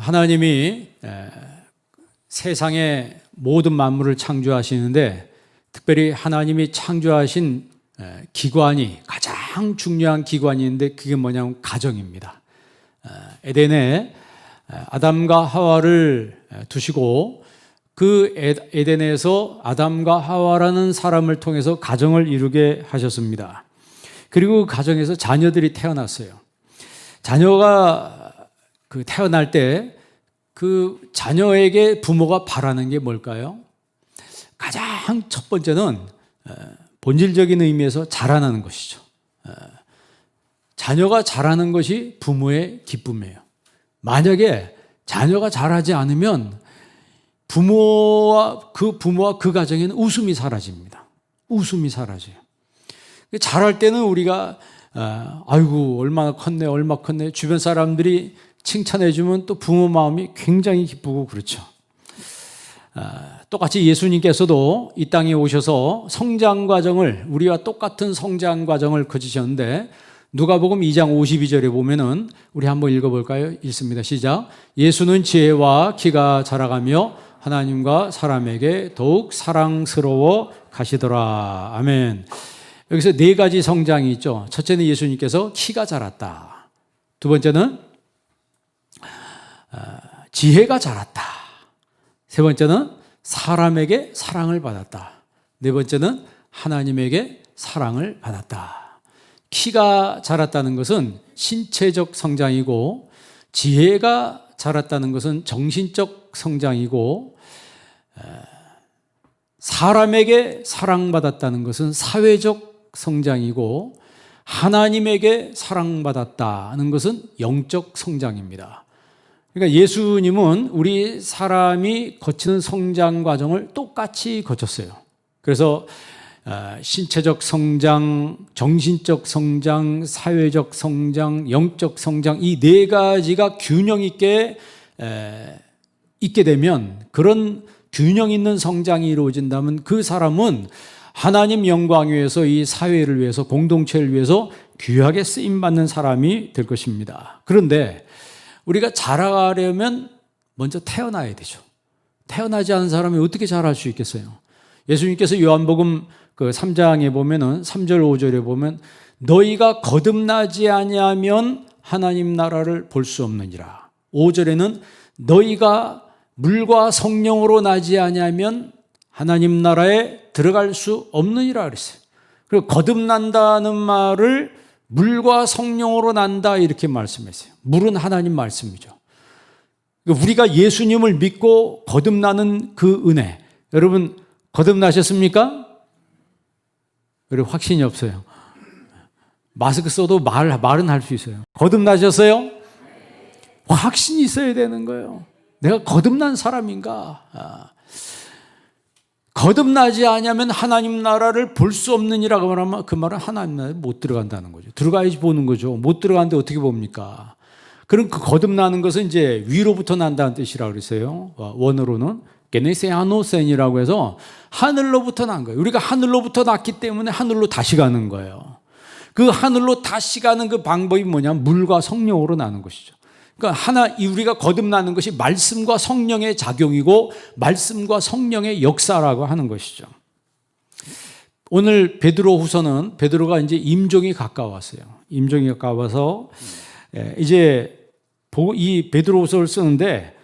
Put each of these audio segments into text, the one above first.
하나님이 세상의 모든 만물을 창조하시는데 특별히 하나님이 창조하신 기관이 가장 중요한 기관이 있는데 그게 뭐냐면 가정입니다. 에덴에 아담과 하와를 두시고 그 에덴에서 아담과 하와라는 사람을 통해서 가정을 이루게 하셨습니다. 그리고 그 가정에서 자녀들이 태어났어요. 자녀가 태어날 때 그 자녀에게 부모가 바라는 게 뭘까요? 가장 첫 번째는 본질적인 의미에서 자라나는 것이죠. 자녀가 자라는 것이 부모의 기쁨이에요. 만약에 자녀가 자라지 않으면 부모와 그 가정에는 웃음이 사라집니다. 웃음이 사라져요. 자랄 때는 우리가 아이고 얼마나 컸네 얼마 컸네 주변 사람들이 칭찬해 주면 또 부모 마음이 굉장히 기쁘고 그렇죠. 똑같이 예수님께서도 이 땅에 오셔서 성장 과정을 우리와 똑같은 성장 과정을 거치셨는데 누가복음 2장 52절에 보면은 우리 한번 읽어볼까요? 읽습니다. 시작. 예수는 지혜와 키가 자라가며 하나님과 사람에게 더욱 사랑스러워 가시더라. 아멘. 여기서 네 가지 성장이 있죠. 첫째는 예수님께서 키가 자랐다. 두 번째는 지혜가 자랐다. 세 번째는 사람에게 사랑을 받았다. 네 번째는 하나님에게 사랑을 받았다. 키가 자랐다는 것은 신체적 성장이고 지혜가 자랐다는 것은 정신적 성장이고 사람에게 사랑받았다는 것은 사회적 성장이고 하나님에게 사랑받았다는 것은 영적 성장입니다. 그러니까 예수님은 우리 사람이 거치는 성장 과정을 똑같이 거쳤어요. 그래서 신체적 성장, 정신적 성장, 사회적 성장, 영적 성장 이 네 가지가 균형 있게 있게 되면 그런 균형 있는 성장이 이루어진다면 그 사람은 하나님 영광 위해서 이 사회를 위해서 공동체를 위해서 귀하게 쓰임받는 사람이 될 것입니다. 그런데 우리가 자라가려면 먼저 태어나야 되죠. 태어나지 않은 사람이 어떻게 자랄 수 있겠어요? 예수님께서 요한복음 3장에 보면은 3절 5절에 보면 너희가 거듭나지 아니하면 하나님 나라를 볼 수 없느니라. 5절에는 너희가 물과 성령으로 나지 아니하면 하나님 나라에 들어갈 수 없느니라 그랬어요. 그리고 거듭난다는 말을 물과 성령으로 난다 이렇게 말씀했어요. 물은 하나님 말씀이죠. 우리가 예수님을 믿고 거듭나는 그 은혜. 여러분 거듭나셨습니까? 여러분 확신이 없어요. 마스크 써도 말은 할 수 있어요. 거듭나셨어요? 확신이 있어야 되는 거예요. 내가 거듭난 사람인가? 거듭나지 않으면 하나님 나라를 볼 수 없느니라고 말하면 그 말은 하나님 나라에 못 들어간다는 거죠. 들어가야지 보는 거죠. 못 들어가는데 어떻게 봅니까? 그럼 그 거듭나는 것은 이제 위로부터 난다는 뜻이라고 그랬어요. 원어로는 게네세아노센이라고 해서 하늘로부터 난 거예요. 우리가 하늘로부터 났기 때문에 하늘로 다시 가는 거예요. 그 하늘로 다시 가는 그 방법이 뭐냐면 물과 성령으로 나는 것이죠. 그러니까 우리가 거듭나는 것이 말씀과 성령의 작용이고 말씀과 성령의 역사라고 하는 것이죠. 오늘 베드로후서는 베드로가 이제 임종이 가까웠어요. 임종이 가까워서 이제 이 베드로후서를 쓰는데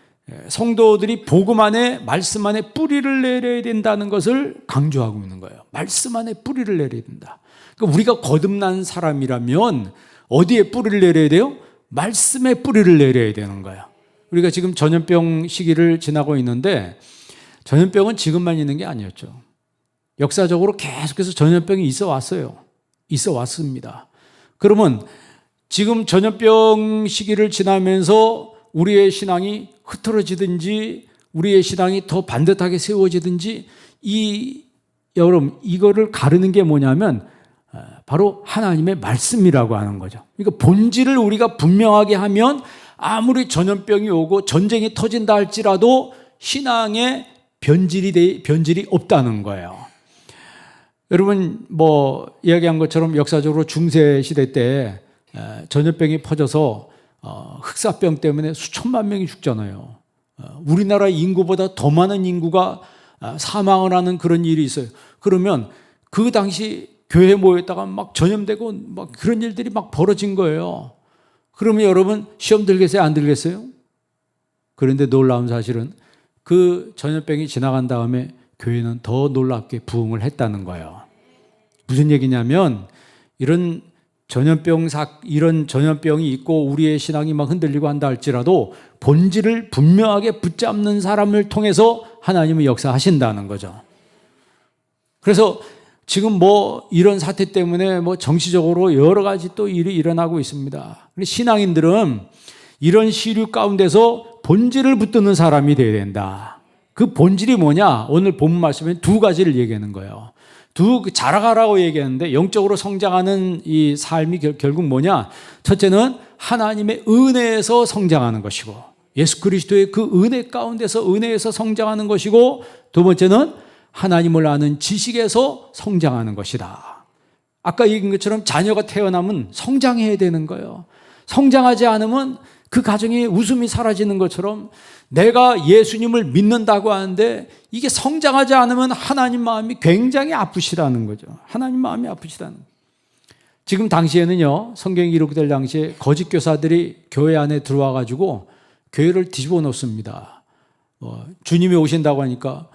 성도들이 복음 안에 말씀 안에 뿌리를 내려야 된다는 것을 강조하고 있는 거예요. 말씀 안에 뿌리를 내려야 된다. 그러니까 우리가 거듭난 사람이라면 어디에 뿌리를 내려야 돼요? 말씀에 뿌리를 내려야 되는 거예요. 우리가 지금 전염병 시기를 지나고 있는데 전염병은 지금만 있는 게 아니었죠. 역사적으로 계속해서 전염병이 있어 왔어요. 있어 왔습니다. 그러면 지금 전염병 시기를 지나면서 우리의 신앙이 흐트러지든지 우리의 신앙이 더 반듯하게 세워지든지 여러분 이거를 가르는 게 뭐냐면 바로 하나님의 말씀이라고 하는 거죠. 그러니까 본질을 우리가 분명하게 하면 아무리 전염병이 오고 전쟁이 터진다 할지라도 신앙에 변질이 없다는 거예요. 여러분 이야기한 것처럼 역사적으로 중세 시대 때 전염병이 퍼져서 흑사병 때문에 수천만 명이 죽잖아요. 우리나라 인구보다 더 많은 인구가 사망을 하는 그런 일이 있어요. 그러면 그 당시 교회에 모였다가 막 전염되고 막 그런 일들이 막 벌어진 거예요. 그러면 여러분 시험 들겠어요? 안 들겠어요? 그런데 놀라운 사실은 그 전염병이 지나간 다음에 교회는 더 놀랍게 부흥을 했다는 거예요. 무슨 얘기냐면 이런 전염병이 있고 우리의 신앙이 막 흔들리고 한다 할지라도 본질을 분명하게 붙잡는 사람을 통해서 하나님은 역사하신다는 거죠. 그래서 지금 뭐 이런 사태 때문에 뭐 정치적으로 여러 가지 또 일이 일어나고 있습니다. 신앙인들은 이런 시류 가운데서 본질을 붙드는 사람이 되어야 된다. 그 본질이 뭐냐? 오늘 본문 말씀에 두 가지를 얘기하는 거예요. 자라가라고 얘기하는데 영적으로 성장하는 이 삶이 결국 뭐냐? 첫째는 하나님의 은혜에서 성장하는 것이고 예수 그리스도의 그 은혜 가운데서 은혜에서 성장하는 것이고 두 번째는 하나님을 아는 지식에서 성장하는 것이다. 아까 얘기한 것처럼 자녀가 태어나면 성장해야 되는 거예요. 성장하지 않으면 그 가정에 웃음이 사라지는 것처럼 내가 예수님을 믿는다고 하는데 이게 성장하지 않으면 하나님 마음이 굉장히 아프시다는 거죠. 하나님 마음이 아프시다는 거죠. 지금 당시에는요, 성경이 기록될 당시에 거짓 교사들이 교회 안에 들어와 가지고 교회를 뒤집어 놓습니다. 주님이 오신다고 하니까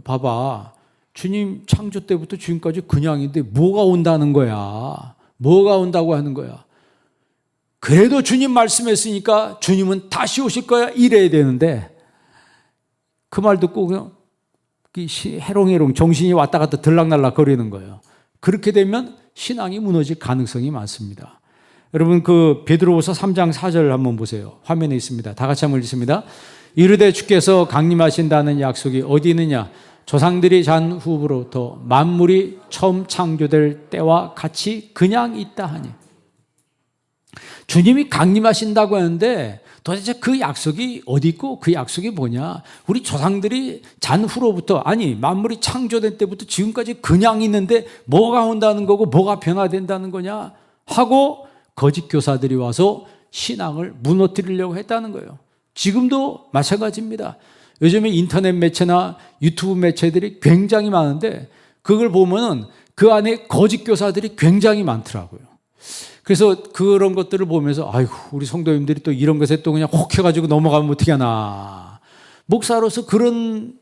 봐봐, 주님 창조 때부터 지금까지 그냥인데 뭐가 온다는 거야? 뭐가 온다고 하는 거야? 그래도 주님 말씀했으니까 주님은 다시 오실 거야 이래야 되는데 그 말 듣고 그냥 해롱해롱 정신이 왔다 갔다 들락날락 거리는 거예요. 그렇게 되면 신앙이 무너질 가능성이 많습니다. 여러분 그 베드로후서 3장 4절 한번 보세요. 화면에 있습니다. 다 같이 한번 읽습니다. 이르되 주께서 강림하신다는 약속이 어디 있느냐? 조상들이 잔 후부로부터 만물이 처음 창조될 때와 같이 그냥 있다 하니. 주님이 강림하신다고 하는데 도대체 그 약속이 어디 있고 그 약속이 뭐냐? 우리 조상들이 잔 후로부터 아니 만물이 창조된 때부터 지금까지 그냥 있는데 뭐가 온다는 거고 뭐가 변화된다는 거냐? 하고 거짓 교사들이 와서 신앙을 무너뜨리려고 했다는 거예요. 지금도 마찬가지입니다. 요즘에 인터넷 매체나 유튜브 매체들이 굉장히 많은데 그걸 보면은 그 안에 거짓 교사들이 굉장히 많더라고요. 그래서 그런 것들을 보면서 아이고 우리 성도님들이 또 이런 것에 또 그냥 혹해가지고 넘어가면 어떻게 하나. 목사로서 그런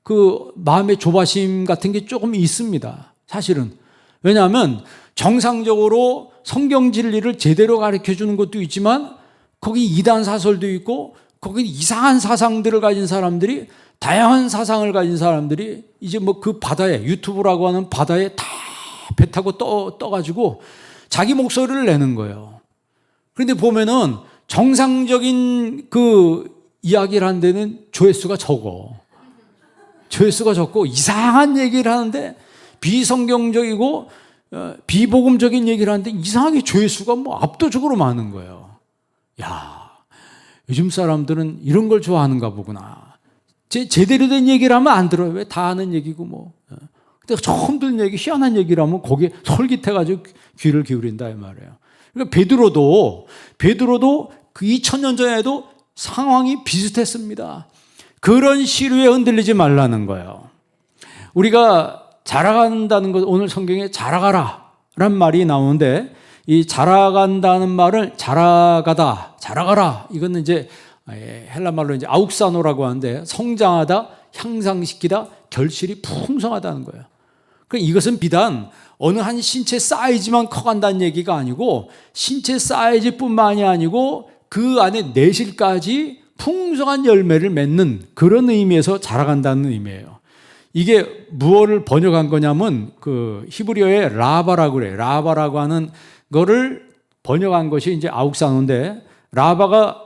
그 마음의 조바심 같은 게 조금 있습니다. 사실은. 왜냐하면 정상적으로 성경 진리를 제대로 가르쳐 주는 것도 있지만 거기 이단 사설도 있고 거기 이상한 사상들을 가진 사람들이 다양한 사상을 가진 사람들이 이제 뭐 그 바다에 유튜브라고 하는 바다에 다 배 타고 떠가지고 자기 목소리를 내는 거예요. 그런데 보면은 정상적인 그 이야기를 하는 데는 조회수가 적어. 조회수가 적고 이상한 얘기를 하는데 비성경적이고 비복음적인 얘기를 하는데 이상하게 조회수가 뭐 압도적으로 많은 거예요. 야, 요즘 사람들은 이런 걸 좋아하는가 보구나. 제대로 된 얘기를 하면 안 들어요. 왜 다 아는 얘기고 뭐. 근데 처음 듣는 얘기, 희한한 얘기를 하면 거기에 솔깃해가지고 귀를 기울인다 이 말이에요. 그러니까 베드로도 그 2000년 전에도 상황이 비슷했습니다. 그런 시류에 흔들리지 말라는 거예요. 우리가 자라간다는 것, 오늘 성경에 자라가라 라는 말이 나오는데 이 자라간다는 말을 자라가라 이거는 이제 헬라 말로 이제 아욱사노라고 하는데 성장하다, 향상시키다, 결실이 풍성하다는 거예요. 그러니까 이것은 비단 어느 한 신체 사이즈만 커간다는 얘기가 아니고 신체 사이즈뿐만이 아니고 그 안에 내실까지 풍성한 열매를 맺는 그런 의미에서 자라간다는 의미예요. 이게 무엇을 번역한 거냐면 그 히브리어의 라바라고 그래요. 라바라고 하는 거를 번역한 것이 이제 아욱사노인데 라바가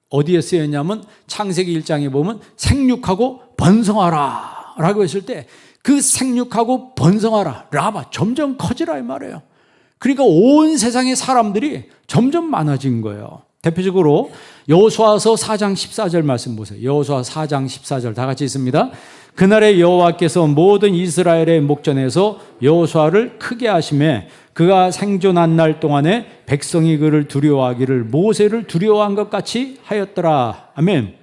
어디에 쓰였냐면 창세기 1장에 보면 생육하고 번성하라 라고 했을 때 그 생육하고 번성하라 라바 점점 커지라 이 말이에요. 그러니까 온 세상의 사람들이 점점 많아진 거예요. 대표적으로 여호수아서 4장 14절 말씀 보세요. 여호수아 4장 14절 다 같이 있습니다. 그날에 여호와께서 모든 이스라엘의 목전에서 여호수아를 크게 하심에 그가 생존한 날 동안에 백성이 그를 두려워하기를 모세를 두려워한 것 같이 하였더라. 아멘.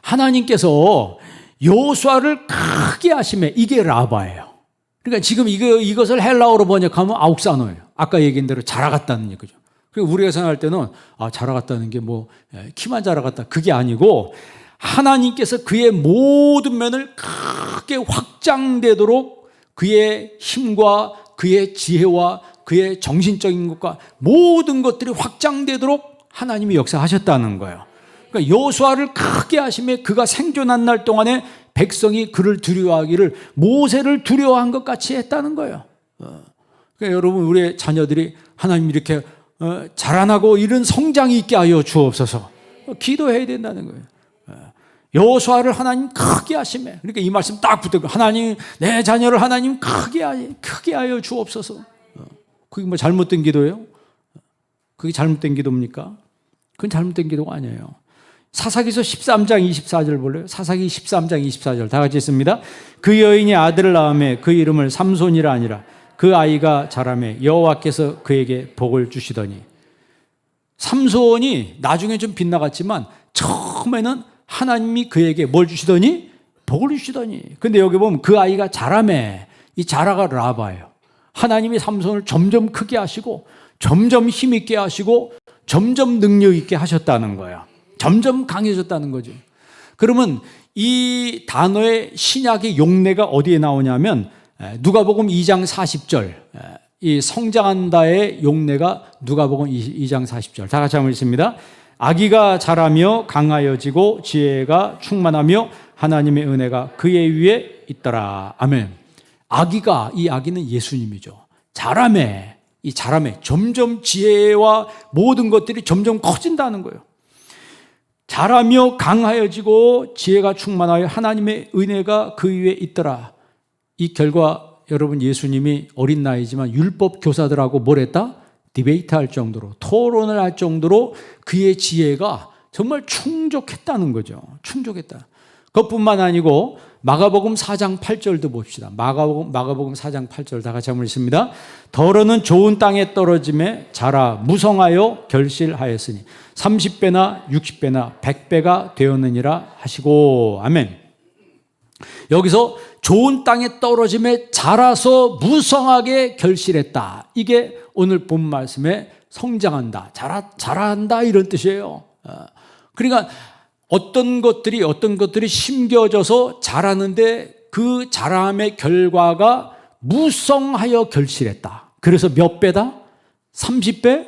하나님께서 여호수아를 크게 하심에, 이게 라바예요. 그러니까 지금 이것을 헬라어로 번역하면 아욱사노예요. 아까 얘기한 대로 자라갔다는 얘기죠. 그리고 우리가 생각할 때는 자라갔다는 게 키만 자라갔다, 그게 아니고 하나님께서 그의 모든 면을 크게 확장되도록 그의 힘과 그의 지혜와 그의 정신적인 것과 모든 것들이 확장되도록 하나님이 역사하셨다는 거예요. 그러니까 여호수아를 크게 하심에 그가 생존한 날 동안에 백성이 그를 두려워하기를 모세를 두려워한 것 같이 했다는 거예요. 그러니까 여러분, 우리의 자녀들이 하나님 이렇게 자라나고 이런 성장이 있게 하여 주옵소서. 기도해야 된다는 거예요. 여호수아를 하나님 크게 하심에, 그러니까 이 말씀 딱 붙들고, 하나님 내 자녀를 하나님 크게 하여 주옵소서. 그게 잘못된 기도예요? 그게 잘못된 기도입니까? 그건 잘못된 기도가 아니에요. 사사기서 13장 24절 볼래요? 사사기 13장 24절 다 같이 읽습니다. 그 여인이 아들을 낳음에 그 이름을 삼손이라 하니라. 그 아이가 자라매 여호와께서 그에게 복을 주시더니. 삼손이 나중에 좀 빗나갔지만 처음에는 하나님이 그에게 뭘 주시더니? 복을 주시더니. 근데 여기 보면 그 아이가 자라매, 이 자라가 라바예요. 하나님이 삼손을 점점 크게 하시고 점점 힘있게 하시고 점점 능력 있게 하셨다는 거예요. 점점 강해졌다는 거죠. 그러면 이 단어의 신약의 용례가 어디에 나오냐면 누가복음 2장 40절, 이 성장한다의 용례가 누가복음 2장 40절. 다 같이 한번 읽습니다. 아기가 자라며 강하여지고 지혜가 충만하며 하나님의 은혜가 그의 위에 있더라. 아멘. 이 아기는 예수님이죠. 자라매, 이 자라매, 점점 지혜와 모든 것들이 점점 커진다는 거예요. 자라며 강하여지고 지혜가 충만하여 하나님의 은혜가 그 위에 있더라. 이 결과 여러분, 예수님이 어린 나이지만 율법 교사들하고 뭘 했다? 디베이트 할 정도로, 토론을 할 정도로 그의 지혜가 정말 충족했다는 거죠. 충족했다. 그것뿐만 아니고 마가복음 4장 8절도 봅시다. 마가복음 4장 8절 다 같이 한번 읽습니다. 더러는 좋은 땅에 떨어짐에 자라 무성하여 결실하였으니 30배나 60배나 100배가 되었느니라 하시고. 아멘. 여기서 좋은 땅에 떨어짐에 자라서 무성하게 결실했다. 이게 오늘 본 말씀에 성장한다, 자란다 이런 뜻이에요. 그러니까 어떤 것들이 심겨져서 자라는데 그 자람의 결과가 무성하여 결실했다. 그래서 몇 배다? 30배,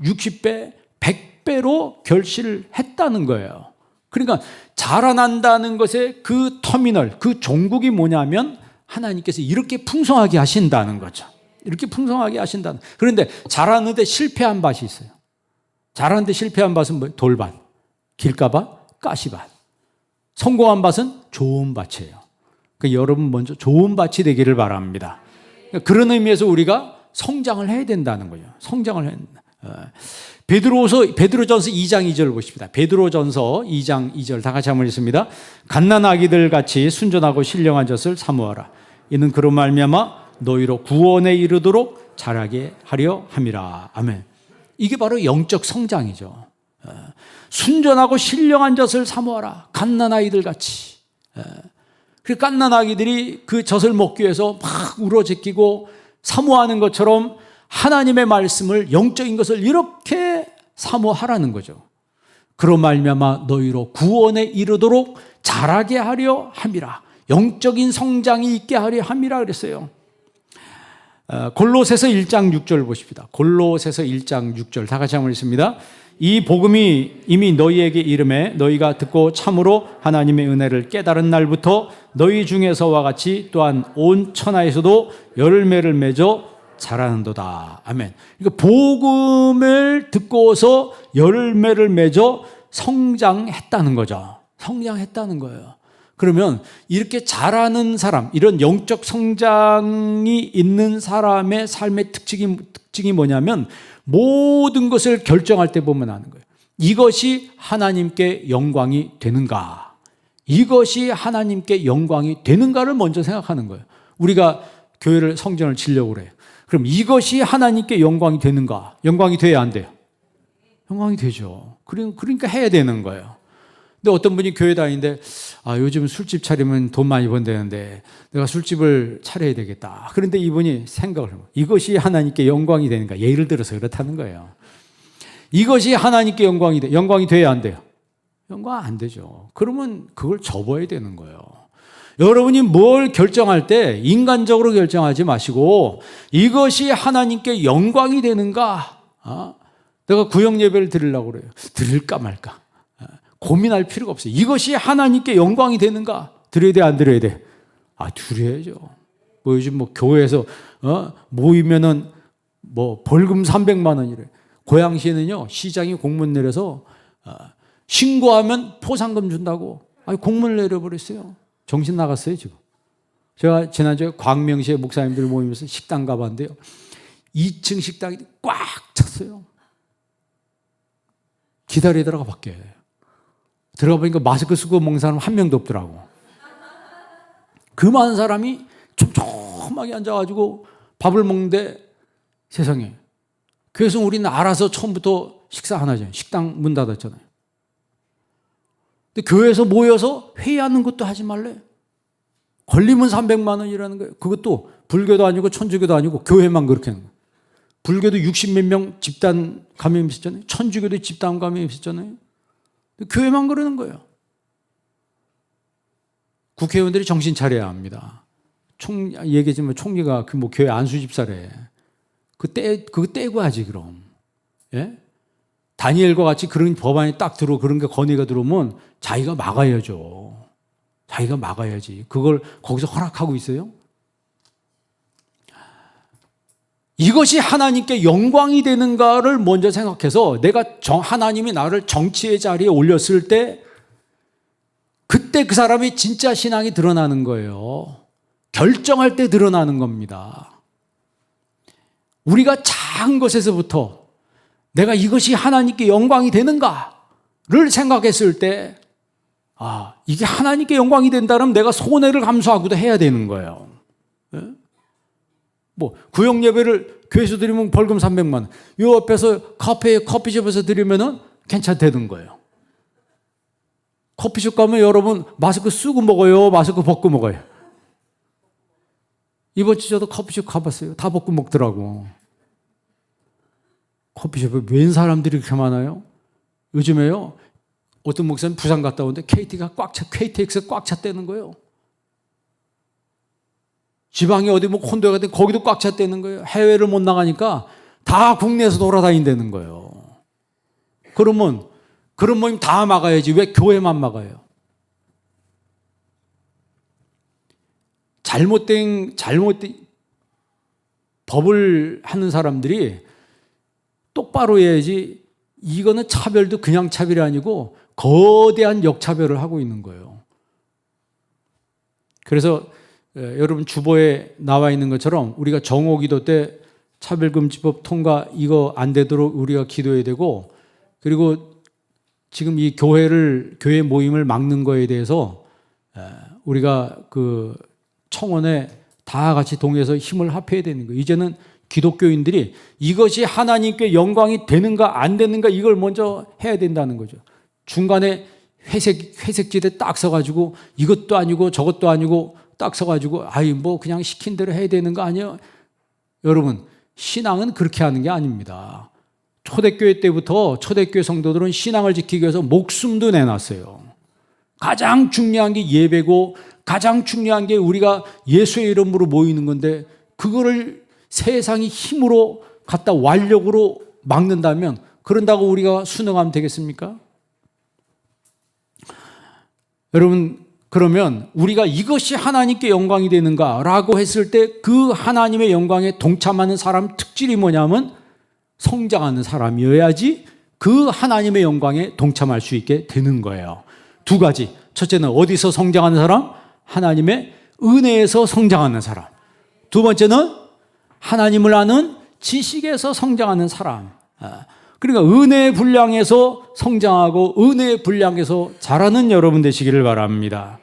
60배, 100배로 결실했다는 거예요. 그러니까 자라난다는 것의 그 터미널, 그 종국이 뭐냐면 하나님께서 이렇게 풍성하게 하신다는 거죠. 이렇게 풍성하게 하신다는. 그런데 자라는데 실패한 밭이 있어요. 자라는데 실패한 밭은 뭐예요? 돌밭, 길가밭, 가시밭. 성공한 밭은 좋은 밭이에요. 그러니까 여러분 먼저 좋은 밭이 되기를 바랍니다. 그러니까 그런 의미에서 우리가 성장을 해야 된다는 거예요. 성장을 해야 된다. 베드로전서 2장 2절을 보십니다. 베드로전서 2장 2절 다 같이 한번 읽습니다. 갓난 아기들 같이 순전하고 신령한 젖을 사모하라. 이는 그로 말미암아 너희로 구원에 이르도록 자라게 하려 함이라. 아멘. 이게 바로 영적 성장이죠. 순전하고 신령한 젖을 사모하라. 갓난 아이들 같이. 그 갓난 아기들이 그 젖을 먹기 위해서 막 울어제끼고 사모하는 것처럼 하나님의 말씀을, 영적인 것을 이렇게 사모하라는 거죠. 그로 말미암아 너희로 구원에 이르도록 자라게 하려 함이라. 영적인 성장이 있게 하려 함이라 그랬어요. 골로새서 1장 6절 보십니다. 골로새서 1장 6절 다 같이 한번 읽습니다. 이 복음이 이미 너희에게 이름에 너희가 듣고 참으로 하나님의 은혜를 깨달은 날부터 너희 중에서와 같이 또한 온 천하에서도 열매를 맺어 자라는도다. 아멘. 그러니까 복음을 듣고서 열매를 맺어 성장했다는 거죠. 성장했다는 거예요. 그러면 이렇게 자라는 사람, 이런 영적 성장이 있는 사람의 삶의 특징이 뭐냐면 모든 것을 결정할 때 보면 아는 거예요. 이것이 하나님께 영광이 되는가? 이것이 하나님께 영광이 되는가를 먼저 생각하는 거예요. 우리가 교회를 성전을 지려고 그래요. 그럼 이것이 하나님께 영광이 되는가? 영광이 돼야 안 돼요? 영광이 되죠. 그러니까 해야 되는 거예요. 근데 어떤 분이 교회 다니는데 요즘 술집 차리면 돈 많이 번다는데 내가 술집을 차려야 되겠다. 그런데 이분이 생각을 해요. 이것이 하나님께 영광이 되는가? 예를 들어서 그렇다는 거예요. 이것이 하나님께 영광이 돼야 안 돼요? 영광 안 되죠. 그러면 그걸 접어야 되는 거예요. 여러분이 뭘 결정할 때 인간적으로 결정하지 마시고 이것이 하나님께 영광이 되는가? 내가 구역 예배를 드리려고 그래요. 드릴까 말까? 고민할 필요가 없어요. 이것이 하나님께 영광이 되는가? 드려야 돼, 안 드려야 돼? 드려야죠. 요즘 교회에서 모이면은 벌금 300만 원이래. 고양시에는요 시장이 공문 내려서 신고하면 포상금 준다고 공문을 내려버렸어요. 정신 나갔어요 지금. 제가 지난주에 광명시에 목사님들 모이면서 식당 가봤는데요. 2층 식당이 꽉 찼어요. 기다리다가 밖에 들어가 보니까 마스크 쓰고 먹는 사람 한 명도 없더라고. 그 많은 사람이 촘촘하게 앉아가지고 밥을 먹는데 세상에. 그래서 우리는 알아서 처음부터 식사 안 하잖아요. 식당 문 닫았잖아요. 근데 교회에서 모여서 회의하는 것도 하지 말래. 걸리면 300만 원이라는 거예요. 그것도 불교도 아니고 천주교도 아니고 교회만 그렇게 하는 거예요. 불교도 60몇 명 집단 감염이 있었잖아요. 천주교도 집단 감염이 있었잖아요. 교회만 그러는 거예요. 국회의원들이 정신 차려야 합니다. 얘기했지만 총리가 교회 안수집사래. 그거 떼고 하지 그럼. 예? 다니엘과 같이 그런 법안이 딱 그런 게 건의가 들어오면 자기가 막아야죠. 자기가 막아야지. 그걸 거기서 허락하고 있어요? 이것이 하나님께 영광이 되는가를 먼저 생각해서 내가 하나님이 나를 정치의 자리에 올렸을 때 그때 그 사람이 진짜 신앙이 드러나는 거예요. 결정할 때 드러나는 겁니다. 우리가 작은 것에서부터 내가 이것이 하나님께 영광이 되는가를 생각했을 때 이게 하나님께 영광이 된다면 내가 손해를 감수하고도 해야 되는 거예요. 예? 구역 예배를 교회에서 드리면 벌금 300만 원. 요 옆에서 커피숍에서 드리면은 괜찮다는 거예요. 커피숍 가면 여러분 마스크 쓰고 먹어요? 마스크 벗고 먹어요? 이번 주 저도 커피숍 가봤어요. 다 벗고 먹더라고. 커피숍에 웬 사람들이 그렇게 많아요? 요즘에요. 어떤 목사님 부산 갔다 오는데 KTX가 꽉 찼다는 거예요. 지방에 어디 콘도에 갔더니 거기도 꽉 찼다는 거예요. 해외를 못 나가니까 다 국내에서 돌아다닌다는 거예요. 그러면 그런 모임 다 막아야지 왜 교회만 막아요? 잘못된 법을 하는 사람들이 똑바로 해야지. 이거는 차별도 그냥 차별이 아니고 거대한 역차별을 하고 있는 거예요. 그래서 여러분 주보에 나와 있는 것처럼 우리가 정오기도 때 차별금지법 통과 이거 안 되도록 우리가 기도해야 되고, 그리고 지금 이 교회 모임을 막는 거에 대해서 우리가 그 청원에 다 같이 동의해서 힘을 합해야 되는 거예요. 이제는 기독교인들이 이것이 하나님께 영광이 되는가 안 되는가 이걸 먼저 해야 된다는 거죠. 중간에 회색지대 딱 서가지고 이것도 아니고 저것도 아니고 딱 서가지고 그냥 시킨 대로 해야 되는 거 아니에요? 여러분, 신앙은 그렇게 하는 게 아닙니다. 초대교회 때부터 초대교회 성도들은 신앙을 지키기 위해서 목숨도 내놨어요. 가장 중요한 게 예배고 가장 중요한 게 우리가 예수의 이름으로 모이는 건데 그거를 세상이 힘으로 갖다 완력으로 막는다면 그런다고 우리가 순응하면 되겠습니까? 여러분, 그러면 우리가 이것이 하나님께 영광이 되는가라고 했을 때 그 하나님의 영광에 동참하는 사람 특질이 뭐냐면 성장하는 사람이어야지 그 하나님의 영광에 동참할 수 있게 되는 거예요. 두 가지. 첫째는 어디서 성장하는 사람? 하나님의 은혜에서 성장하는 사람. 두 번째는 하나님을 아는 지식에서 성장하는 사람. 그러니까 은혜의 분량에서 성장하고 은혜의 분량에서 자라는 여러분 되시기를 바랍니다.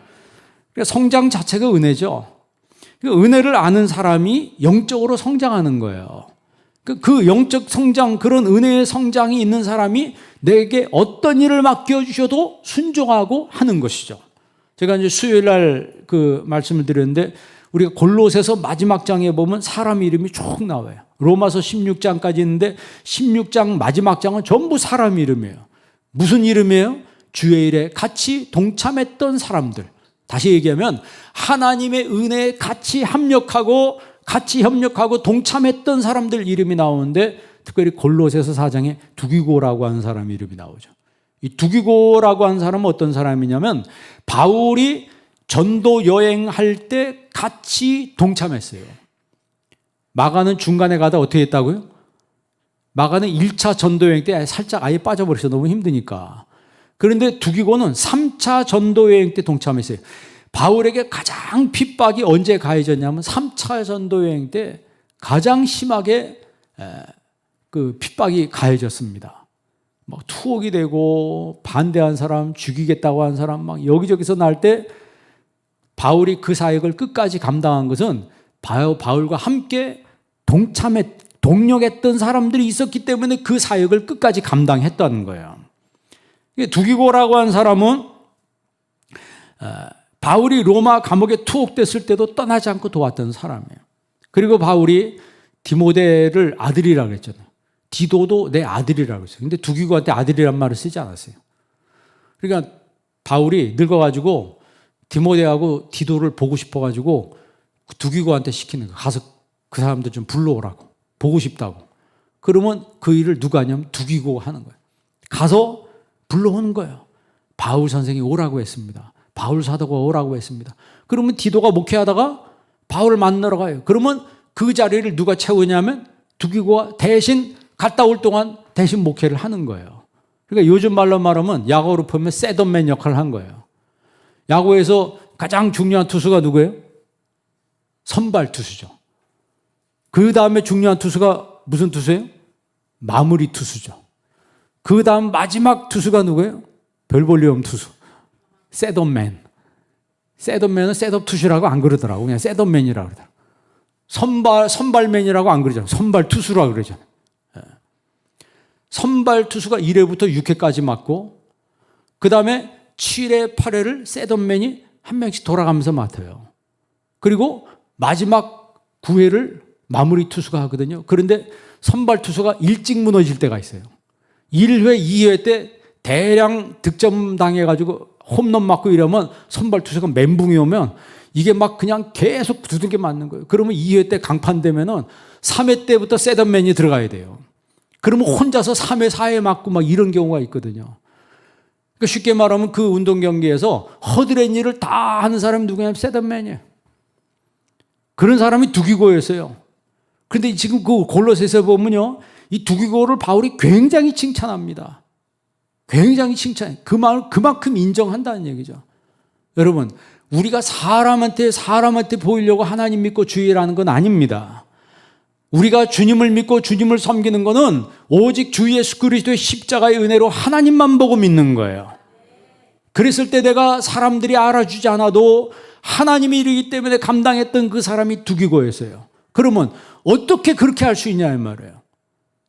그러니까 성장 자체가 은혜죠. 은혜를 아는 사람이 영적으로 성장하는 거예요. 그 영적 성장, 그런 은혜의 성장이 있는 사람이 내게 어떤 일을 맡겨주셔도 순종하고 하는 것이죠. 제가 이제 수요일 날 그 말씀을 드렸는데, 우리가 골로새서 마지막 장에 보면 사람 이름이 쭉 나와요. 로마서 16장까지 있는데 16장 마지막 장은 전부 사람 이름이에요. 무슨 이름이에요? 주의 일에 같이 동참했던 사람들. 다시 얘기하면 하나님의 은혜에 같이 협력하고 동참했던 사람들 이름이 나오는데, 특별히 골로새서 4장에 두기고라고 하는 사람 이름이 나오죠. 이 두기고라고 하는 사람은 어떤 사람이냐면, 바울이 전도 여행할 때 같이 동참했어요. 마가는 중간에 가다 어떻게 했다고요? 마가는 1차 전도 여행 때 살짝 아예 빠져버렸어요. 너무 힘드니까. 그런데 두기고는 3차 전도 여행 때 동참했어요. 바울에게 가장 핍박이 언제 가해졌냐면 3차 전도 여행 때 가장 심하게 그 핍박이 가해졌습니다. 막 투옥이 되고 반대한 사람, 죽이겠다고 한 사람 막 여기저기서 날 때, 바울이 그 사역을 끝까지 감당한 것은 바울과 함께 동력했던 사람들이 있었기 때문에 그 사역을 끝까지 감당했다는 거예요. 두기고라고 한 사람은 바울이 로마 감옥에 투옥됐을 때도 떠나지 않고 도왔던 사람이에요. 그리고 바울이 디모데를 아들이라고 했잖아요. 디도도 내 아들이라고 했어요. 근데 두기고한테 아들이란 말을 쓰지 않았어요. 그러니까 바울이 늙어가지고 디모데하고 디도를 보고 싶어가지고 두기고한테 시키는 거예요. 가서 그 사람들 좀 불러오라고. 보고 싶다고. 그러면 그 일을 누가 하냐면 두기고가 하는 거예요. 가서 불러오는 거예요. 바울 선생이 오라고 했습니다. 바울 사도가 오라고 했습니다. 그러면 디도가 목회하다가 바울을 만나러 가요. 그러면 그 자리를 누가 채우냐면 두기고가 대신 갔다 올 동안 대신 목회를 하는 거예요. 그러니까 요즘 말로 말하면 야구로 보면 셋업맨 역할을 한 거예요. 야구에서 가장 중요한 투수가 누구예요? 선발 투수죠. 그 다음에 중요한 투수가 무슨 투수예요? 마무리 투수죠. 그 다음 마지막 투수가 누구예요? 별 볼일 없는 투수. 셋업맨. 셋업맨은 셋업 투수라고 안 그러더라고. 그냥 셋업맨이라고 그러더라고. 선발맨이라고 안 그러잖아요. 선발 투수라고 그러잖아요. 선발 투수가 1회부터 6회까지 맡고, 그 다음에 7회, 8회를 셋업맨이 한 명씩 돌아가면서 맡아요. 그리고 마지막 9회를 마무리 투수가 하거든요. 그런데 선발 투수가 일찍 무너질 때가 있어요. 1회, 2회 때 대량 득점 당해가지고 홈런 맞고 이러면 선발 투수가 멘붕이 오면 이게 막 그냥 계속 두들겨 맞는 거예요. 그러면 2회 때 강판 되면은 3회 때부터 셋업맨이 들어가야 돼요. 그러면 혼자서 3회, 4회 맞고 막 이런 경우가 있거든요. 그러니까 쉽게 말하면 그 운동 경기에서 허드렛 일을 다 하는 사람이 누구냐면 셋업맨이에요. 그런 사람이 두기고였어요. 그런데 지금 그 골로새서 보면요, 이 두기고를 바울이 굉장히 칭찬합니다. 굉장히 칭찬해. 그 말을 그만큼 인정한다는 얘기죠. 여러분, 우리가 사람한테 보이려고 하나님 믿고 주의라는 건 아닙니다. 우리가 주님을 믿고 주님을 섬기는 것은 오직 주 예수 그리스도의 십자가의 은혜로 하나님만 보고 믿는 거예요. 그랬을 때 내가 사람들이 알아주지 않아도 하나님이 이르기 때문에 감당했던 그 사람이 두기고였어요. 그러면 어떻게 그렇게 할 수 있냐 이 말이에요.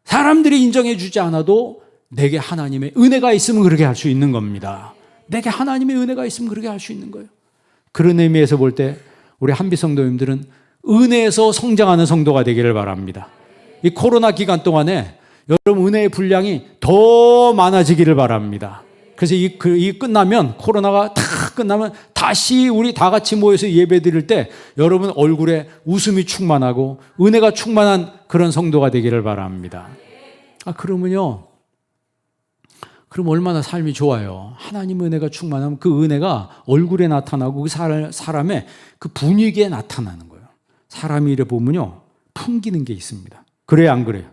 사람들이 인정해 주지 않아도 내게 하나님의 은혜가 있으면 그렇게 할 수 있는 겁니다. 내게 하나님의 은혜가 있으면 그렇게 할 수 있는 거예요. 그런 의미에서 볼 때 우리 한비 성도님들은 은혜에서 성장하는 성도가 되기를 바랍니다. 이 코로나 기간 동안에 여러분 은혜의 분량이 더 많아지기를 바랍니다. 그래서 이 끝나면, 코로나가 다 끝나면 다시 우리 다 같이 모여서 예배 드릴 때 여러분 얼굴에 웃음이 충만하고 은혜가 충만한 그런 성도가 되기를 바랍니다. 그러면요, 그럼 얼마나 삶이 좋아요. 하나님 은혜가 충만하면 그 은혜가 얼굴에 나타나고 그 사람의 그 분위기에 나타나는 거예요. 사람이 이래 보면요, 풍기는 게 있습니다. 그래 안 그래요?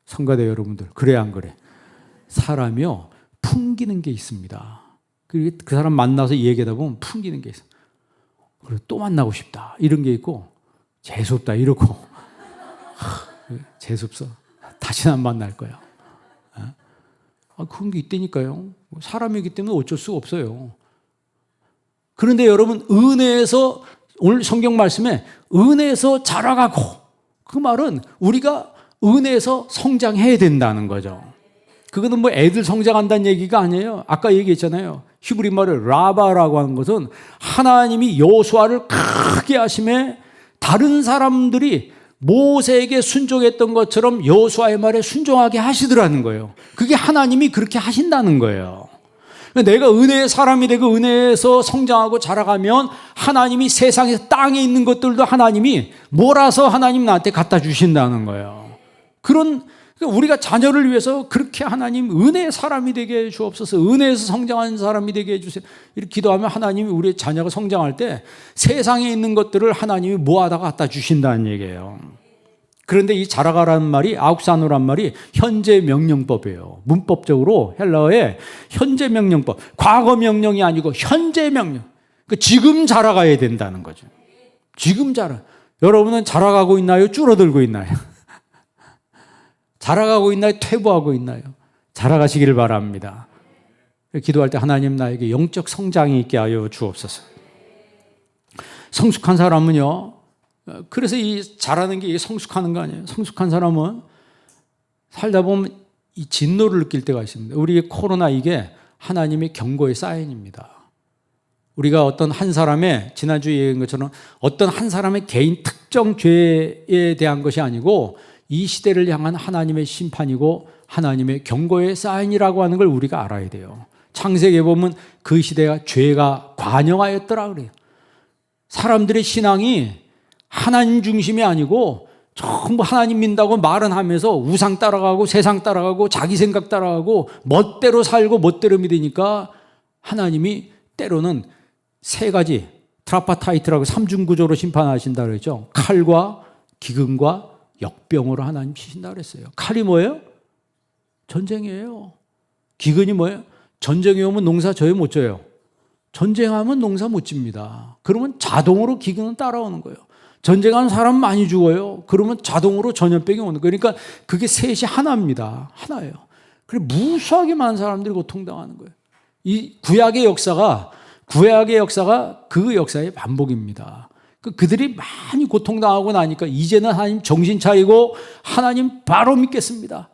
성가대 여러분들, 그래 안 그래? 사람이요, 풍기는 게 있습니다. 그 사람 만나서 얘기하다 보면 풍기는 게 있어요. 그리고 또 만나고 싶다 이런 게 있고, 재수없다 이러고, 재수없어, 다시는 안 만날 거야. 그런 게 있다니까요. 사람이기 때문에 어쩔 수가 없어요. 그런데 여러분, 은혜에서 오늘 성경 말씀에 은혜에서 자라가고, 그 말은 우리가 은혜에서 성장해야 된다는 거죠. 그거는 뭐 애들 성장한다는 얘기가 아니에요. 아까 얘기했잖아요. 히브리 말을 라바라고 하는 것은 하나님이 여호수아를 크게 하심에 다른 사람들이 모세에게 순종했던 것처럼 여호수아의 말에 순종하게 하시더라는 거예요. 그게 하나님이 그렇게 하신다는 거예요. 내가 은혜의 사람이 되고 은혜에서 성장하고 자라가면 하나님이 세상에서 땅에 있는 것들도 하나님이 몰아서 하나님 나한테 갖다 주신다는 거예요. 우리가 자녀를 위해서 그렇게 하나님 은혜의 사람이 되게 해 주옵소서, 은혜에서 성장하는 사람이 되게 해 주세요, 이렇게 기도하면 하나님이 우리의 자녀가 성장할 때 세상에 있는 것들을 하나님이 모아다가 갖다 주신다는 얘기예요. 그런데 이 자라가라는 말이, 아욱사노란 말이 현재 명령법이에요. 문법적으로 헬라어의 현재 명령법, 과거 명령이 아니고 현재 명령. 지금 자라가야 된다는 거죠. 지금 여러분은 자라가고 있나요? 줄어들고 있나요? 자라가고 있나요? 퇴보하고 있나요? 자라가시기를 바랍니다. 기도할 때 하나님 나에게 영적 성장이 있게 하여 주옵소서. 성숙한 사람은요, 그래서 이 자라는 게 성숙하는 거 아니에요. 성숙한 사람은 살다 보면 이 진노를 느낄 때가 있습니다. 우리 코로나 이게 하나님의 경고의 사인입니다. 우리가 어떤 한 사람의, 지난주에 얘기한 것처럼 어떤 한 사람의 개인 특정 죄에 대한 것이 아니고 이 시대를 향한 하나님의 심판이고 하나님의 경고의 사인이라고 하는 걸 우리가 알아야 돼요. 창세기에 보면 그 시대가 죄가 관영하였더라 그래요. 사람들의 신앙이 하나님 중심이 아니고 전부 하나님 믿는다고 말은 하면서 우상 따라가고 세상 따라가고 자기 생각 따라가고 멋대로 살고 멋대로 믿으니까 하나님이 때로는 세 가지 트라파타이트라고 삼중구조로 심판하신다 그랬죠. 칼과 기근과 역병으로 하나님 치신다 그랬어요. 칼이 뭐예요? 전쟁이에요. 기근이 뭐예요? 전쟁이 오면 농사 져요, 못 져요? 전쟁하면 농사 못 집니다. 그러면 자동으로 기근은 따라오는 거예요. 전쟁하는 사람 많이 죽어요. 그러면 자동으로 전염병이 오는 거예요. 그러니까 그게 셋이 하나입니다. 하나예요. 그래 무수하게 많은 사람들이 고통당하는 거예요. 이 구약의 역사가 그 역사의 반복입니다. 그들이 많이 고통당하고 나니까 이제는 하나님 정신 차리고 하나님 바로 믿겠습니다.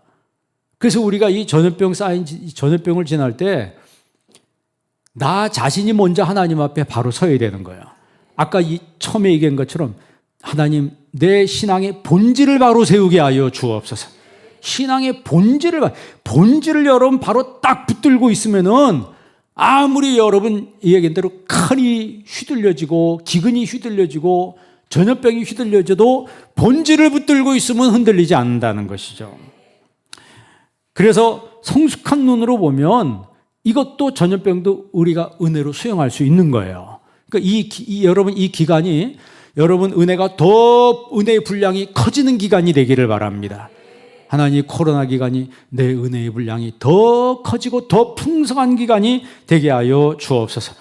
그래서 우리가 이 전염병을 지날 때 나 자신이 먼저 하나님 앞에 바로 서야 되는 거예요. 아까 처음에 얘기한 것처럼 하나님 내 신앙의 본질을 바로 세우게 하여 주옵소서. 신앙의 본질을 여러분 바로 딱 붙들고 있으면은 아무리 여러분 이야기한 대로 칼이 휘둘려지고 기근이 휘둘려지고 전염병이 휘둘려져도 본질을 붙들고 있으면 흔들리지 않는다는 것이죠. 그래서 성숙한 눈으로 보면 이것도 전염병도 우리가 은혜로 수용할 수 있는 거예요. 그러니까 여러분 이 기간이 여러분 은혜의 분량이 커지는 기간이 되기를 바랍니다. 하나님 코로나 기간이 내 은혜의 분량이 더 커지고 더 풍성한 기간이 되게 하여 주옵소서.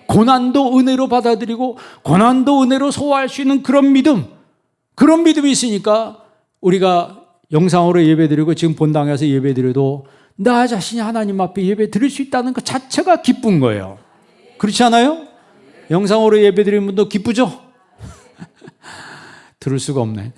고난도 은혜로 받아들이고 고난도 은혜로 소화할 수 있는 그런 믿음이 있으니까 우리가 영상으로 예배드리고 지금 본당에서 예배드려도 나 자신이 하나님 앞에 예배드릴 수 있다는 것 자체가 기쁜 거예요. 그렇지 않아요? 영상으로 예배드리는 분도 기쁘죠? 들을 수가 없네.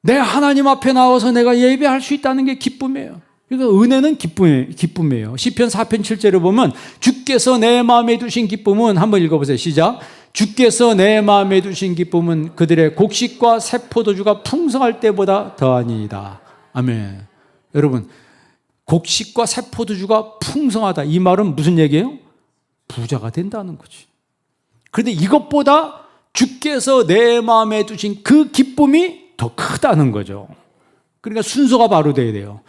내가 하나님 앞에 나와서 내가 예배할 수 있다는 게 기쁨이에요. 그러니까 은혜는 기쁨이에요. 시편 4편 7절에 보면 주께서 내 마음에 두신 기쁨은, 한번 읽어보세요. 시작. 주께서 내 마음에 두신 기쁨은 그들의 곡식과 새 포도주가 풍성할 때보다 더하니이다. 아멘. 여러분, 곡식과 새 포도주가 풍성하다. 이 말은 무슨 얘기예요? 부자가 된다는 거지. 그런데 이것보다 주께서 내 마음에 두신 그 기쁨이 더 크다는 거죠. 그러니까 순서가 바로 돼야 돼요.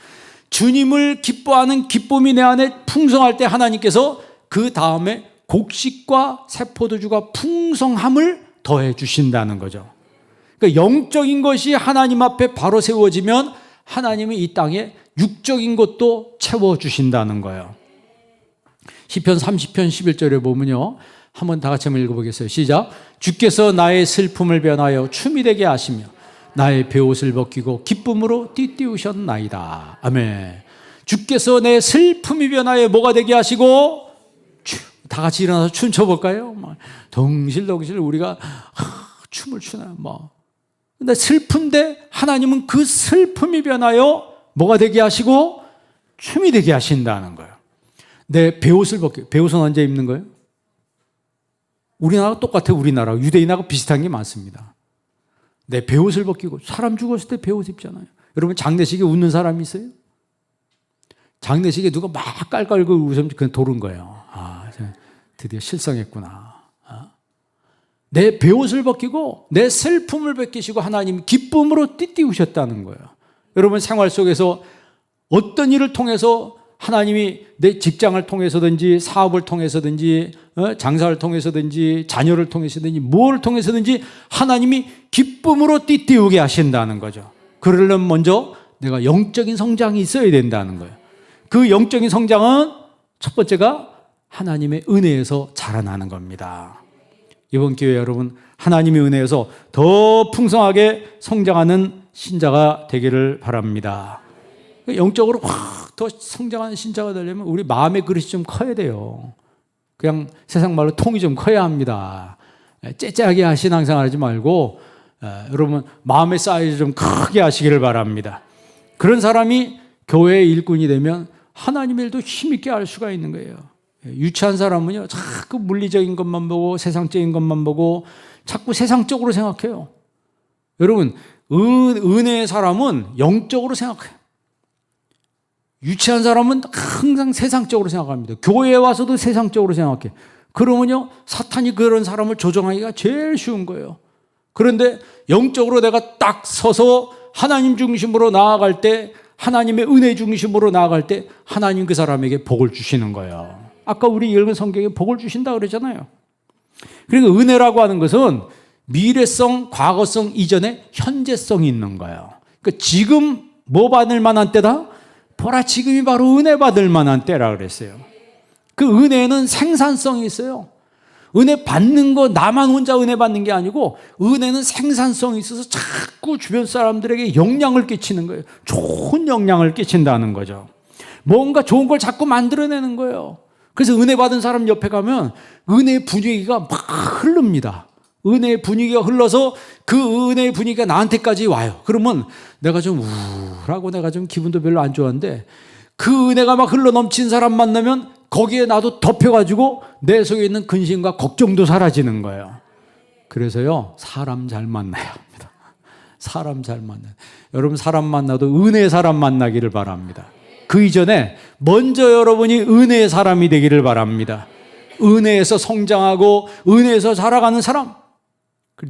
주님을 기뻐하는 기쁨이 내 안에 풍성할 때 하나님께서 그 다음에 곡식과 새 포도주가 풍성함을 더해 주신다는 거죠. 그러니까 영적인 것이 하나님 앞에 바로 세워지면 하나님이 이 땅에 육적인 것도 채워주신다는 거예요. 시편 30편 11절에 보면요, 한번 다 같이 한번 읽어보겠어요. 시작. 주께서 나의 슬픔을 변하여 춤이 되게 하시며 나의 베옷을 벗기고 기쁨으로 띠띠우셨나이다. 아멘. 주께서 내 슬픔이 변하여 뭐가 되게 하시고 다 같이 일어나서 춤춰볼까요? 막 덩실덩실 우리가 춤을 추나 뭐. 근데 슬픈데 하나님은 그 슬픔이 변하여 뭐가 되게 하시고 춤이 되게 하신다는 거예요. 내 베옷을 벗겨. 베옷은 언제 입는 거예요? 우리나라가 똑같아요. 우리나라 유대인하고 비슷한 게 많습니다. 내 베옷을 벗기고 사람 죽었을 때 베옷 입잖아요. 여러분 장례식에 웃는 사람이 있어요? 장례식에 누가 막 깔깔고 웃으면 그냥 도른 거예요. 아, 드디어 실성했구나. 내 베옷을 벗기고 내 슬픔을 벗기시고 하나님 기쁨으로 띠띠우셨다는 거예요. 여러분 생활 속에서 어떤 일을 통해서 하나님이 내 직장을 통해서든지 사업을 통해서든지 장사를 통해서든지 자녀를 통해서든지 뭘 통해서든지 하나님이 기쁨으로 띠띠우게 하신다는 거죠. 그러려면 먼저 내가 영적인 성장이 있어야 된다는 거예요. 그 영적인 성장은 첫 번째가 하나님의 은혜에서 자라나는 겁니다. 이번 기회에 여러분 하나님의 은혜에서 더 풍성하게 성장하는 신자가 되기를 바랍니다. 영적으로 확 더 성장하는 신자가 되려면 우리 마음의 그릇이 좀 커야 돼요. 그냥 세상 말로 통이 좀 커야 합니다. 째째하게 신앙생활 하지 말고 여러분 마음의 사이즈 좀 크게 하시기를 바랍니다. 그런 사람이 교회의 일꾼이 되면 하나님의 일도 힘있게 할 수가 있는 거예요. 유치한 사람은요 자꾸 물리적인 것만 보고 세상적인 것만 보고 자꾸 세상적으로 생각해요. 여러분 은혜의 사람은 영적으로 생각해요. 유치한 사람은 항상 세상적으로 생각합니다. 교회에 와서도 세상적으로 생각해. 그러면요 사탄이 그런 사람을 조종하기가 제일 쉬운 거예요. 그런데 영적으로 내가 딱 서서 하나님 중심으로 나아갈 때 하나님의 은혜 중심으로 나아갈 때 하나님 그 사람에게 복을 주시는 거예요. 아까 우리 읽은 성경에 복을 주신다 그러잖아요. 그러니까 은혜라고 하는 것은 미래성, 과거성 이전에 현재성이 있는 거예요. 그러니까 지금 뭐 받을 만한 때다? 보라 지금이 바로 은혜 받을 만한 때라 그랬어요. 그 은혜는 생산성이 있어요. 은혜 받는 거 나만 혼자 은혜 받는 게 아니고 은혜는 생산성이 있어서 자꾸 주변 사람들에게 영향을 끼치는 거예요. 좋은 영향을 끼친다는 거죠. 뭔가 좋은 걸 자꾸 만들어내는 거예요. 그래서 은혜 받은 사람 옆에 가면 은혜의 분위기가 막 흐릅니다. 은혜의 분위기가 흘러서 그 은혜의 분위기가 나한테까지 와요. 그러면 내가 좀 우울하고 내가 좀 기분도 별로 안 좋았는데 그 은혜가 막 흘러 넘친 사람 만나면 거기에 나도 덮여가지고 내 속에 있는 근심과 걱정도 사라지는 거예요. 그래서요 사람 잘 만나야 합니다. 사람 잘 만나요. 여러분 사람 만나도 은혜의 사람 만나기를 바랍니다. 그 이전에 먼저 여러분이 은혜의 사람이 되기를 바랍니다. 은혜에서 성장하고 은혜에서 자라가는 사람.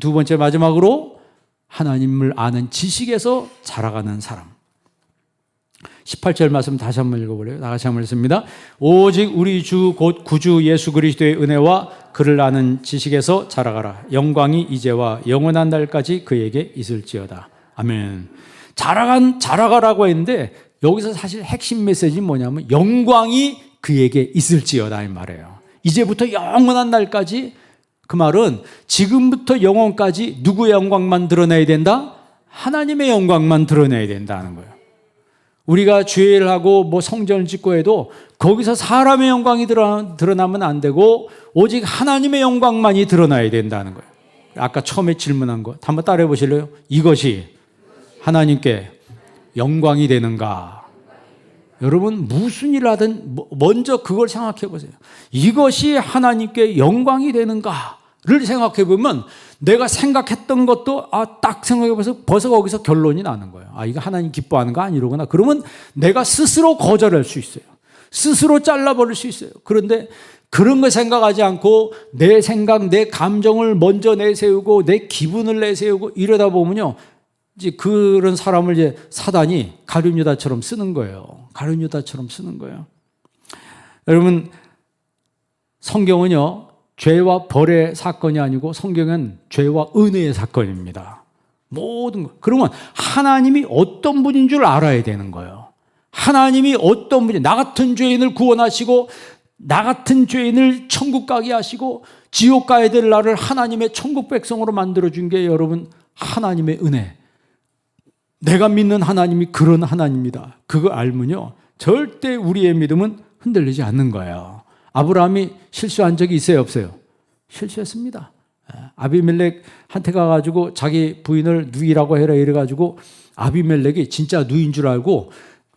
두 번째 마지막으로 하나님을 아는 지식에서 자라가는 사람. 18절 말씀 다시 한번 읽어볼래요? 다시 한번 읽습니다. 오직 우리 주 곧 구주 예수 그리스도의 은혜와 그를 아는 지식에서 자라가라. 영광이 이제와 영원한 날까지 그에게 있을지어다. 아멘. 자라가라고 했는데 여기서 사실 핵심 메시지는 뭐냐면 영광이 그에게 있을지어다 이 말이에요. 이제부터 영원한 날까지 그 말은 지금부터 영원까지 누구의 영광만 드러내야 된다? 하나님의 영광만 드러내야 된다는 거예요. 우리가 죄를 하고 뭐 성전을 짓고 해도 거기서 사람의 영광이 드러나면 안 되고 오직 하나님의 영광만이 드러나야 된다는 거예요. 아까 처음에 질문한 거 한번 따라해 보실래요? 이것이 하나님께 영광이 되는가? 여러분 무슨 일을 하든 먼저 그걸 생각해 보세요. 이것이 하나님께 영광이 되는가를 생각해 보면 내가 생각했던 것도 딱 생각해 봐서 벌써 거기서 결론이 나는 거예요. 이거 하나님 기뻐하는 거 아니로구나. 그러면 내가 스스로 거절할 수 있어요. 스스로 잘라버릴 수 있어요. 그런데 그런 거 생각하지 않고 내 생각, 내 감정을 먼저 내세우고 내 기분을 내세우고 이러다 보면요. 이제 그런 사람을 이제 사단이 가룟유다처럼 쓰는 거예요. 가룟유다처럼 쓰는 거예요. 여러분, 성경은요, 죄와 벌의 사건이 아니고 성경은 죄와 은혜의 사건입니다. 모든 거. 그러면 하나님이 어떤 분인 줄 알아야 되는 거예요. 하나님이 어떤 분이, 나 같은 죄인을 구원하시고, 나 같은 죄인을 천국 가게 하시고, 지옥 가야 될 나를 하나님의 천국 백성으로 만들어준 게 여러분, 하나님의 은혜. 내가 믿는 하나님이 그런 하나님입니다. 그거 알면요, 절대 우리의 믿음은 흔들리지 않는 거예요. 아브라함이 실수한 적이 있어요, 없어요? 실수했습니다. 아비멜렉한테 가가지고 자기 부인을 누이라고 해라 이래가지고 아비멜렉이 진짜 누이인 줄 알고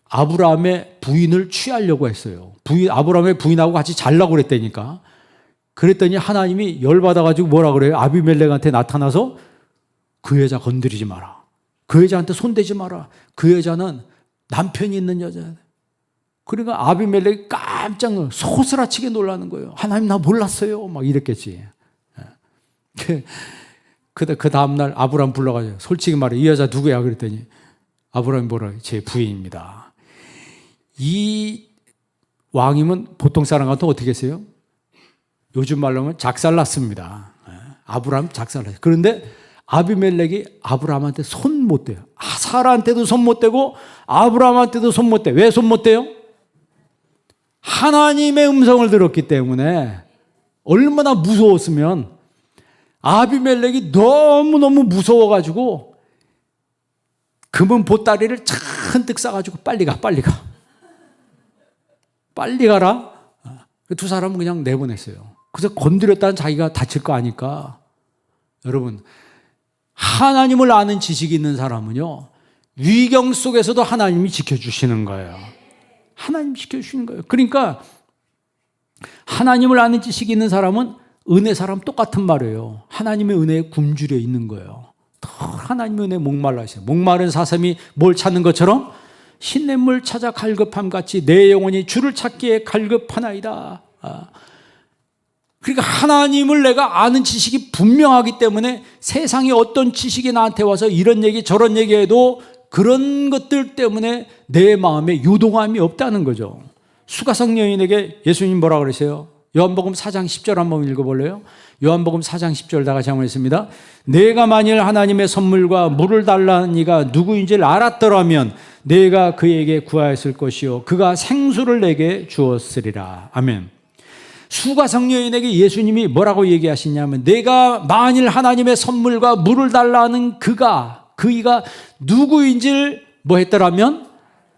아브라함의 부인을 취하려고 했어요. 아브라함의 부인하고 같이 자려고 그랬다니까. 그랬더니 하나님이 열받아가지고 뭐라 그래요? 아비멜렉한테 나타나서 그 여자 건드리지 마라. 그 여자한테 손대지 마라. 그 여자는 남편이 있는 여자야. 그러니까 아비멜렉이 깜짝 놀라 소스라치게 놀라는 거예요. 하나님 나 몰랐어요. 막 이랬겠지. 그 다음날 아브라함 불러가지고 솔직히 말해 이 여자 누구야? 그랬더니 아브라함이 뭐라 제 부인입니다. 이 왕이면 보통 사람 같으면 어떻게 했어요? 요즘 말로 하면 작살났습니다. 아브라함 작살났어요. 그런데 아비멜렉이 아브라함한테 손 못 대요. 사라한테도 손 못 대고 아브라함한테도 손 못 대. 왜 손 못 대요? 하나님의 음성을 들었기 때문에. 얼마나 무서웠으면 아비멜렉이 너무너무 무서워가지고 금은 보따리를 잔뜩 싸가지고 빨리 가. 빨리 가라. 두 사람은 그냥 내보냈어요. 그래서 건드렸다는 자기가 다칠 거 아니까. 여러분, 하나님을 아는 지식이 있는 사람은요, 위경 속에서도 하나님이 지켜주시는 거예요. 하나님 지켜주시는 거예요. 그러니까 하나님을 아는 지식이 있는 사람은 은혜 사람 똑같은 말이에요. 하나님의 은혜에 굶주려 있는 거예요. 하나님의 은혜에 목말라 있어요. 목마른 사슴이 뭘 찾는 것처럼 신냇물 찾아 갈급함 같이 내 영혼이 주를 찾기에 갈급하나이다. 그러니까 하나님을 내가 아는 지식이 분명하기 때문에 세상에 어떤 지식이 나한테 와서 이런 얘기 저런 얘기해도 그런 것들 때문에 내 마음에 요동함이 없다는 거죠. 수가성 여인에게 예수님 뭐라 그러세요? 요한복음 4장 10절 한번 읽어볼래요? 요한복음 4장 10절 다 같이 한번 읽습니다. 내가 만일 하나님의 선물과 물을 달라는 이가 누구인지를 알았더라면 내가 그에게 구하였을 것이요 그가 생수를 내게 주었으리라. 아멘. 수가성 여인에게 예수님이 뭐라고 얘기하시냐면 내가 만일 하나님의 선물과 물을 달라는 그이가 누구인지를 뭐 했더라면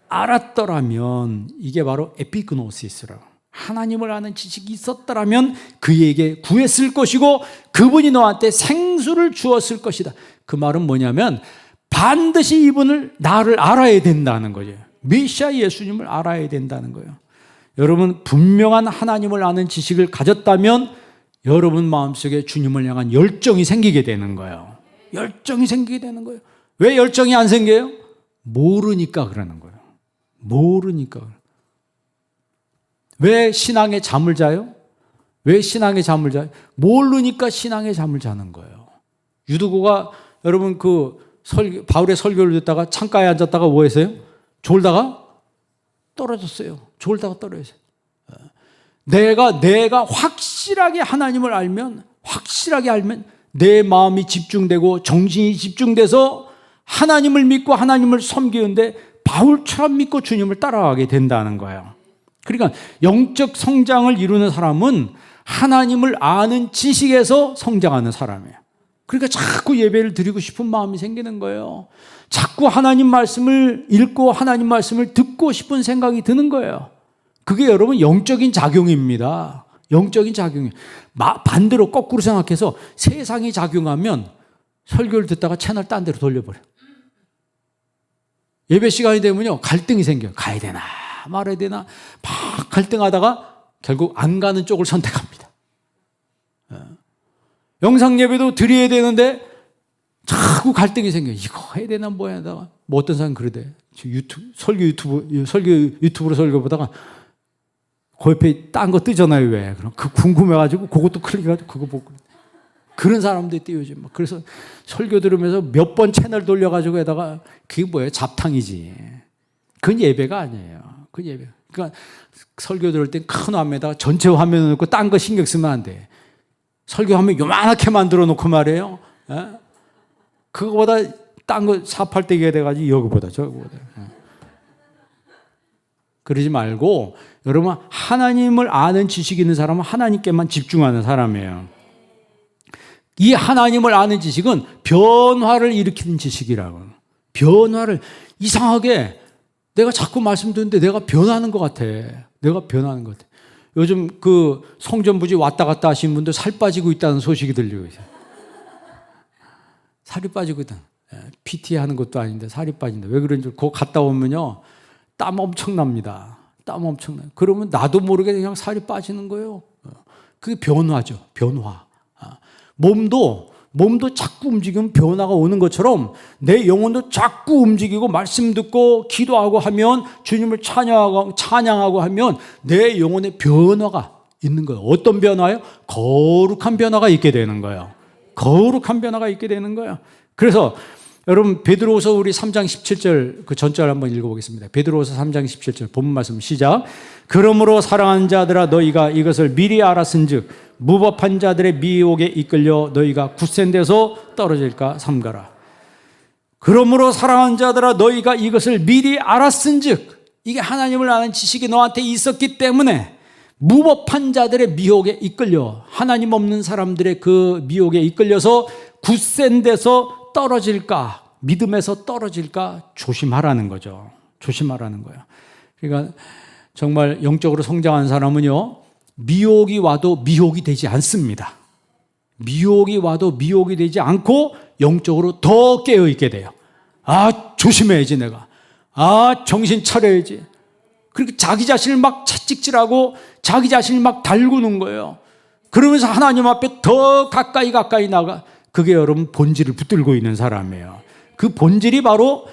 알았더라면 이게 바로 에피그노시스라고 하나님을 아는 지식이 있었더라면 그에게 구했을 것이고 그분이 너한테 생수를 주었을 것이다. 그 말은 뭐냐면 반드시 이분을 나를 알아야 된다는 거죠. 메시아 예수님을 알아야 된다는 거예요. 여러분 분명한 하나님을 아는 지식을 가졌다면 여러분 마음속에 주님을 향한 열정이 생기게 되는 거예요. 열정이 생기게 되는 거예요. 왜 열정이 안 생겨요? 모르니까 그러는 거예요. 모르니까. 왜 신앙에 잠을 자요? 왜 신앙에 잠을 자요? 모르니까 신앙에 잠을 자는 거예요. 유두고가 여러분 바울의 설교를 듣다가 창가에 앉았다가 뭐 했어요? 졸다가 떨어졌어요. 졸다가 떨어졌어요. 내가 확실하게 하나님을 알면 내 마음이 집중되고 정신이 집중돼서 하나님을 믿고 하나님을 섬기는데 바울처럼 믿고 주님을 따라가게 된다는 거예요. 그러니까 영적 성장을 이루는 사람은 하나님을 아는 지식에서 성장하는 사람이에요. 그러니까 자꾸 예배를 드리고 싶은 마음이 생기는 거예요. 자꾸 하나님 말씀을 읽고 하나님 말씀을 듣고 싶은 생각이 드는 거예요. 그게 여러분 영적인 작용입니다. 영적인 작용이에요. 반대로 거꾸로 생각해서 세상이 작용하면 설교를 듣다가 채널 딴 데로 돌려버려. 예배 시간이 되면요 갈등이 생겨요. 가야 되나 말아야 되나 막 갈등하다가 결국 안 가는 쪽을 선택합니다. 영상 예배도 드려야 되는데 자꾸 갈등이 생겨요. 이거 해야 되나 뭐야 하다가 뭐 어떤 사람은 그러대. 설교 유튜브로 설교 보다가 그 옆에 딴 거 뜨잖아요. 왜? 그럼 궁금해가지고 그것도 클릭해가지고 그거 보고 그런 사람도 있대 요즘. 그래서 설교 들으면서 몇 번 채널 돌려가지고 에다가 그게 뭐예요? 잡탕이지. 그건 예배가 아니에요. 그건 예배. 그러니까 설교 들을 땐 큰 화면에다가 전체 화면을 놓고 딴 거 신경 쓰면 안 돼. 설교 화면 요만하게 만들어 놓고 말이에요. 에? 그거보다 딴 거 사팔대기가 돼가지고 여기보다 저기보다. 그러지 말고 여러분 하나님을 아는 지식이 있는 사람은 하나님께만 집중하는 사람이에요. 이 하나님을 아는 지식은 변화를 일으키는 지식이라고. 변화를 이상하게 내가 자꾸 말씀 듣는데 내가 변하는 것 같아. 내가 변하는 것 같아. 요즘 그 성전부지 왔다 갔다 하시는 분들 살 빠지고 있다는 소식이 들리고 있어요. 살이 빠지고 있다. PT 하는 것도 아닌데 살이 빠진다. 왜 그런지 그거 갔다 오면요. 땀 엄청납니다. 땀 엄청나요. 그러면 나도 모르게 그냥 살이 빠지는 거예요. 그게 변화죠. 변화. 몸도 자꾸 움직이면 변화가 오는 것처럼 내 영혼도 자꾸 움직이고 말씀 듣고 기도하고 하면 주님을 찬양하고 하면 내 영혼의 변화가 있는 거예요. 어떤 변화요? 거룩한 변화가 있게 되는 거예요. 거룩한 변화가 있게 되는 거예요. 그래서 여러분 베드로후서 우리 3장 17절 그 전절 한번 읽어보겠습니다. 베드로후서 3장 17절 본문 말씀 시작. 그러므로 사랑하는 자들아 너희가 이것을 미리 알았은즉 무법한 자들의 미혹에 이끌려 너희가 굳센 데서 떨어질까 삼가라. 그러므로 사랑하는 자들아 너희가 이것을 미리 알았은즉 이게 하나님을 아는 지식이 너한테 있었기 때문에 무법한 자들의 미혹에 이끌려 하나님 없는 사람들의 그 미혹에 이끌려서 굳센 데서 떨어질까 믿음에서 떨어질까 조심하라는 거죠. 조심하라는 거예요. 그러니까 정말 영적으로 성장한 사람은요 미혹이 와도 미혹이 되지 않습니다. 미혹이 와도 미혹이 되지 않고 영적으로 더 깨어있게 돼요. 아 조심해야지 내가. 아 정신 차려야지. 그렇게 자기 자신을 막 채찍질하고 자기 자신을 막 달구는 거예요. 그러면서 하나님 앞에 더 가까이 나가. 그게 여러분 본질을 붙들고 있는 사람이에요. 그 본질이 바로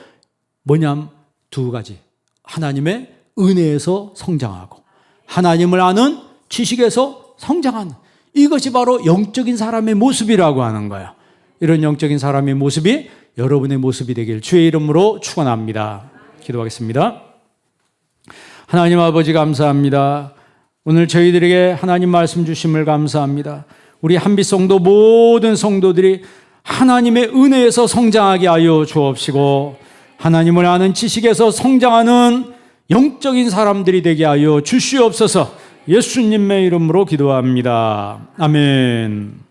뭐냐면 두 가지. 하나님의 은혜에서 성장하고 하나님을 아는 지식에서 성장하는 이것이 바로 영적인 사람의 모습이라고 하는 거예요. 이런 영적인 사람의 모습이 여러분의 모습이 되길 주의 이름으로 축원합니다. 기도하겠습니다. 하나님 아버지 감사합니다. 오늘 저희들에게 하나님 말씀 주심을 감사합니다. 우리 한빛성도 모든 성도들이 하나님의 은혜에서 성장하게 하여 주옵시고 하나님을 아는 지식에서 성장하는 영적인 사람들이 되게 하여 주시옵소서. 예수님의 이름으로 기도합니다. 아멘.